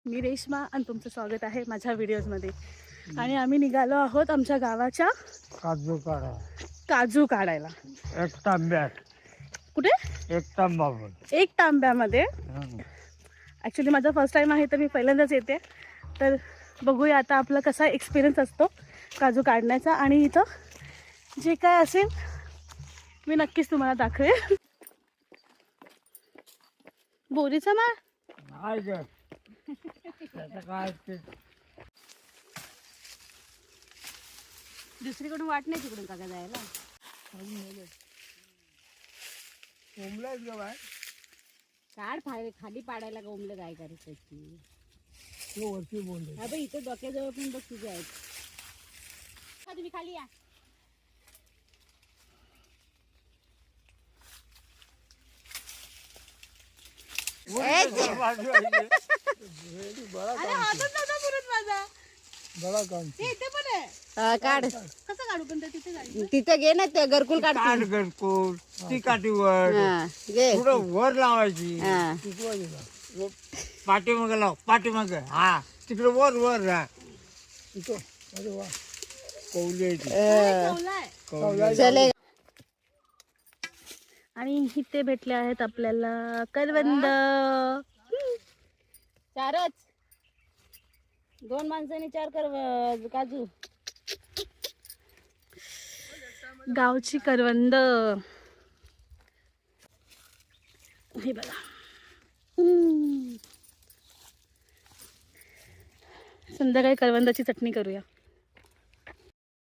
मी रेश्मा आणि तुमचं स्वागत आहे माझ्या व्हिडिओजमध्ये. आणि आम्ही निघालो आहोत आमच्या गावाच्या काजू काढायला. एक तांब्यात. कुठे? एक तांबा. एक तांब्यामध्ये. ॲक्च्युली माझा फर्स्ट टाईम आहे तर मी पहिल्यांदाच येते. तर बघूया आता आपला कसा एक्सपिरियन्स असतो काजू काढण्याचा. आणि इथं जे काय असेल मी नक्कीच तुम्हाला दाखवेन. बोरीचा माळ दुसरीकडून वाट नाही तिकडून काका जायला. काढ खाली पाडायला का उमलं काय करायचं इथं डोक्याजवळ पण बघ तुझे आहेत. तुम्ही खाली या. काढ कसं काढू पण तिथे घे ना ते घरकुल काढ. घरकुल ती काठीवर पुढं वर लावायची. पाठीमाग लाव पाठीमाग. हा तिकडे वर वर राहा. चले. आणि इथे भेटले आहेत आपल्याला करवंद. चारच 2 माणसांनी 4 काजू. गावची करवंद हे बघा. संध्याकाळी करवंदाची चटणी करूया.